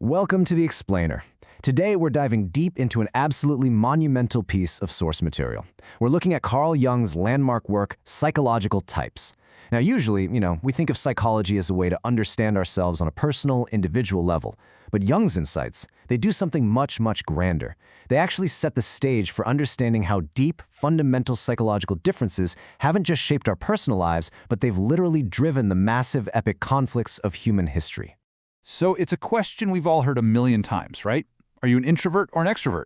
Welcome to The Explainer. Today we're diving deep into an absolutely monumental piece of source material. We're looking at Carl Jung's landmark work, Psychological Types. Now usually, we think of psychology as a way to understand ourselves on a personal, individual level. But Jung's insights, they do something much, much grander. They actually set the stage for understanding how deep, fundamental psychological differences haven't just shaped our personal lives, but they've literally driven the massive epic conflicts of human history. So it's a question we've all heard a million times, right? Are you an introvert or an extrovert?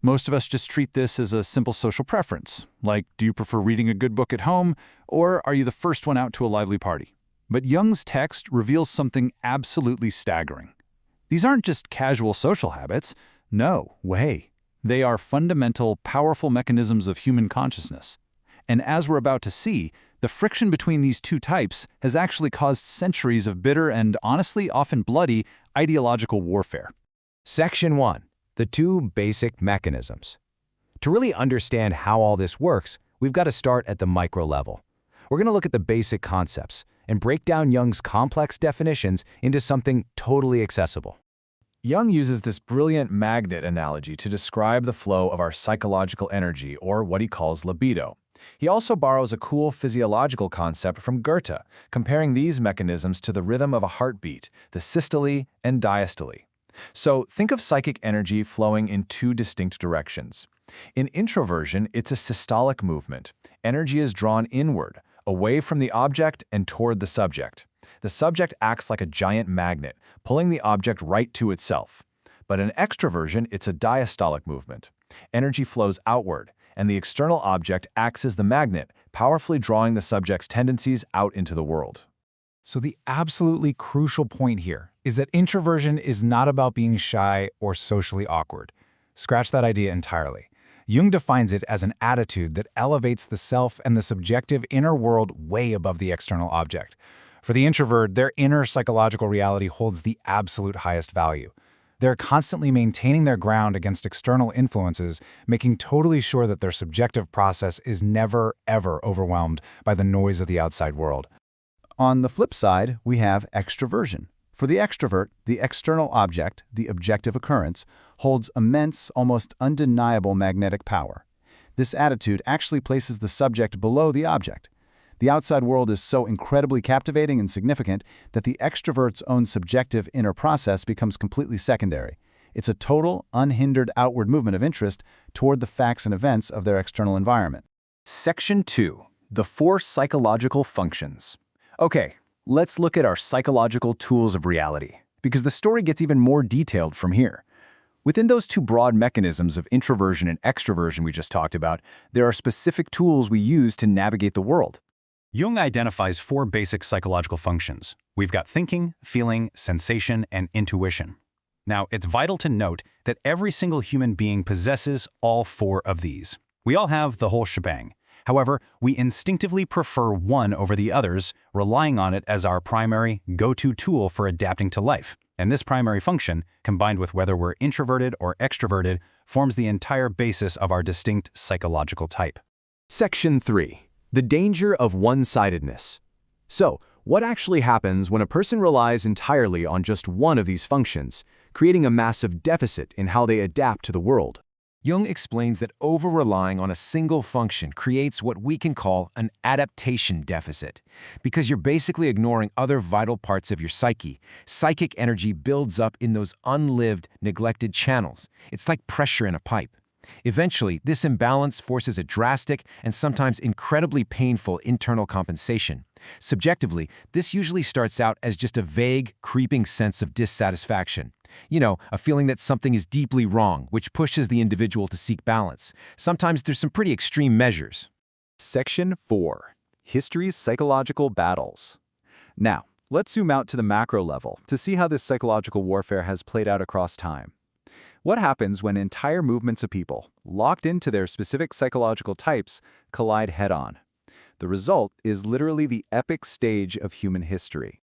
Most of us just treat this as a simple social preference, like do you prefer reading a good book at home, or are you the first one out to a lively party? But Jung's text reveals something absolutely staggering. These aren't just casual social habits. No way. They are fundamental, powerful mechanisms of human consciousness. And as we're about to see, the friction between these two types has actually caused centuries of bitter and, honestly, often bloody, ideological warfare. Section 1. The two basic mechanisms. To really understand how all this works, we've got to start at the micro level. We're going to look at the basic concepts and break down Jung's complex definitions into something totally accessible. Jung uses this brilliant magnet analogy to describe the flow of our psychological energy, or what he calls libido. He also borrows a cool physiological concept from Goethe, comparing these mechanisms to the rhythm of a heartbeat, the systole and diastole. So think of psychic energy flowing in two distinct directions. In introversion, it's a systolic movement. Energy is drawn inward, away from the object and toward the subject. The subject acts like a giant magnet, pulling the object right to itself. But in extraversion, it's a diastolic movement. Energy flows outward, and the external object acts as the magnet, powerfully drawing the subject's tendencies out into the world. So the absolutely crucial point here is that introversion is not about being shy or socially awkward. Scratch that idea entirely. Jung defines it as an attitude that elevates the self and the subjective inner world way above the external object. For the introvert, their inner psychological reality holds the absolute highest value. They're constantly maintaining their ground against external influences, making totally sure that their subjective process is never, ever overwhelmed by the noise of the outside world. On the flip side, we have extraversion. For the extrovert, the external object, the objective occurrence, holds immense, almost undeniable magnetic power. This attitude actually places the subject below the object. The outside world is so incredibly captivating and significant that the extrovert's own subjective inner process becomes completely secondary. It's a total, unhindered outward movement of interest toward the facts and events of their external environment. Section 2. The four psychological functions. Okay, let's look at our psychological tools of reality, because the story gets even more detailed from here. Within those two broad mechanisms of introversion and extroversion we just talked about, there are specific tools we use to navigate the world. Jung identifies four basic psychological functions. We've got thinking, feeling, sensation, and intuition. Now, it's vital to note that every single human being possesses all four of these. We all have the whole shebang. However, we instinctively prefer one over the others, relying on it as our primary, go-to tool for adapting to life. And this primary function, combined with whether we're introverted or extroverted, forms the entire basis of our distinct psychological type. Section 3. The danger of one-sidedness. So, what actually happens when a person relies entirely on just one of these functions, creating a massive deficit in how they adapt to the world? Jung explains that over-relying on a single function creates what we can call an adaptation deficit. Because you're basically ignoring other vital parts of your psyche, psychic energy builds up in those unlived, neglected channels. It's like pressure in a pipe. Eventually, this imbalance forces a drastic and sometimes incredibly painful internal compensation. Subjectively, this usually starts out as just a vague, creeping sense of dissatisfaction. A feeling that something is deeply wrong, which pushes the individual to seek balance. Sometimes there's some pretty extreme measures. Section 4. History's psychological battles. Now, let's zoom out to the macro level to see how this psychological warfare has played out across time. What happens when entire movements of people, locked into their specific psychological types, collide head-on? The result is literally the epic stage of human history.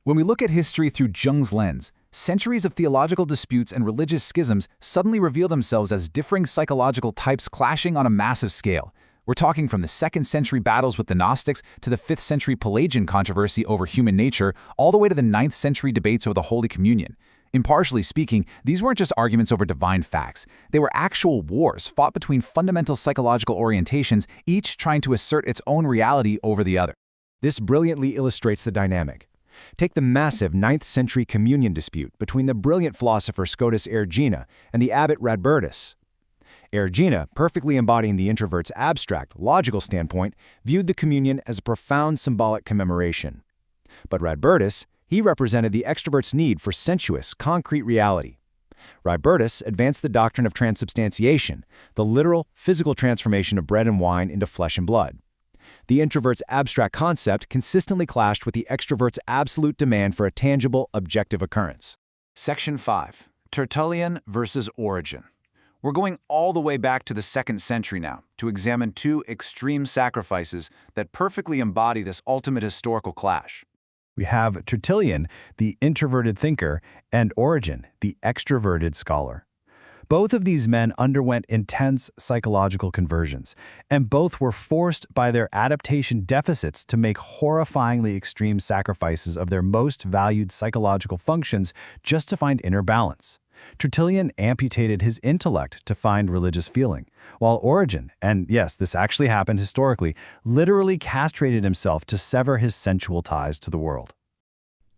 When we look at history through Jung's lens, centuries of theological disputes and religious schisms suddenly reveal themselves as differing psychological types clashing on a massive scale. We're talking from the 2nd century battles with the Gnostics to the 5th century Pelagian controversy over human nature, all the way to the 9th century debates over the Holy Communion. Impartially speaking, these weren't just arguments over divine facts. They were actual wars fought between fundamental psychological orientations, each trying to assert its own reality over the other. This brilliantly illustrates the dynamic. Take the massive 9th century communion dispute between the brilliant philosopher Scotus Erigena and the abbot Radbertus. Erigena, perfectly embodying the introvert's abstract, logical standpoint, viewed the communion as a profound symbolic commemoration. But Radbertus, he represented the extrovert's need for sensuous, concrete reality. Radbertus advanced the doctrine of transubstantiation, the literal, physical transformation of bread and wine into flesh and blood. The introvert's abstract concept consistently clashed with the extrovert's absolute demand for a tangible, objective occurrence. Section 5. Tertullian versus Origen. We're going all the way back to the 2nd century now to examine two extreme sacrifices that perfectly embody this ultimate historical clash. We have Tertullian, the introverted thinker, and Origen, the extroverted scholar. Both of these men underwent intense psychological conversions, and both were forced by their adaptation deficits to make horrifyingly extreme sacrifices of their most valued psychological functions just to find inner balance. Tertullian amputated his intellect to find religious feeling, while Origen, and yes, this actually happened historically, literally castrated himself to sever his sensual ties to the world.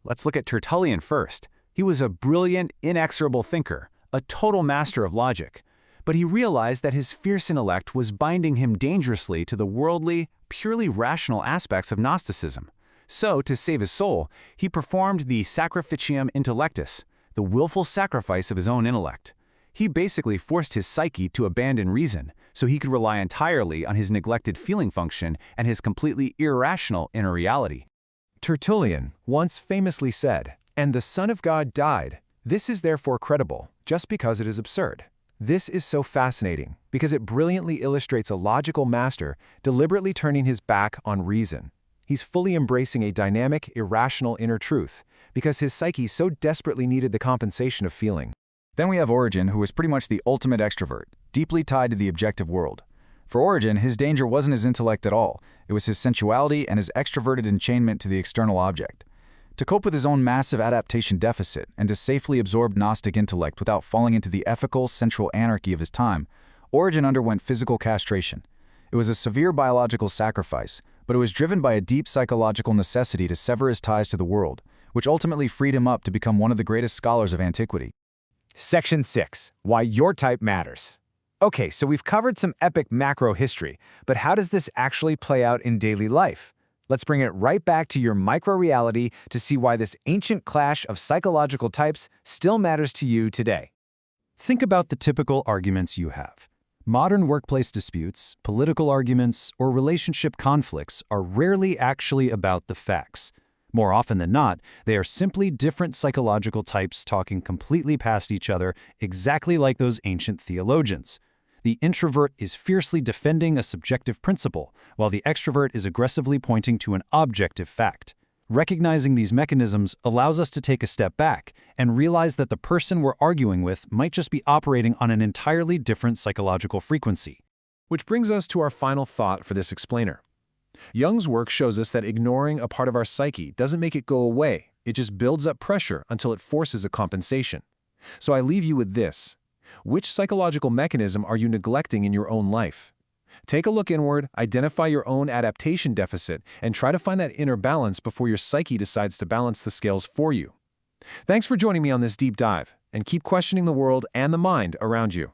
Let's look at Tertullian first. He was a brilliant, inexorable thinker, a total master of logic. But he realized that his fierce intellect was binding him dangerously to the worldly, purely rational aspects of Gnosticism. So, to save his soul, he performed the sacrificium intellectus, the willful sacrifice of his own intellect. He basically forced his psyche to abandon reason so he could rely entirely on his neglected feeling function and his completely irrational inner reality. Tertullian once famously said, "And the Son of God died. This is therefore credible, just because it is absurd." This is so fascinating because it brilliantly illustrates a logical master deliberately turning his back on reason. He's fully embracing a dynamic, irrational inner truth because his psyche so desperately needed the compensation of feeling. Then we have Origen, who was pretty much the ultimate extrovert, deeply tied to the objective world. For Origen, his danger wasn't his intellect at all. It was his sensuality and his extroverted enchainment to the external object. To cope with his own massive adaptation deficit and to safely absorb Gnostic intellect without falling into the ethical, sensual anarchy of his time, Origen underwent physical castration. It was a severe biological sacrifice, but it was driven by a deep psychological necessity to sever his ties to the world, which ultimately freed him up to become one of the greatest scholars of antiquity. Section 6. Why your type matters. Okay, so we've covered some epic macro history, but how does this actually play out in daily life? Let's bring it right back to your micro-reality to see why this ancient clash of psychological types still matters to you today. Think about the typical arguments you have. Modern workplace disputes, political arguments, or relationship conflicts are rarely actually about the facts. More often than not, they are simply different psychological types talking completely past each other, exactly like those ancient theologians. The introvert is fiercely defending a subjective principle, while the extrovert is aggressively pointing to an objective fact. Recognizing these mechanisms allows us to take a step back and realize that the person we're arguing with might just be operating on an entirely different psychological frequency. Which brings us to our final thought for this explainer. Jung's work shows us that ignoring a part of our psyche doesn't make it go away. It just builds up pressure until it forces a compensation. So I leave you with this. Which psychological mechanism are you neglecting in your own life? Take a look inward, identify your own adaptation deficit, and try to find that inner balance before your psyche decides to balance the scales for you. Thanks for joining me on this deep dive, and keep questioning the world and the mind around you.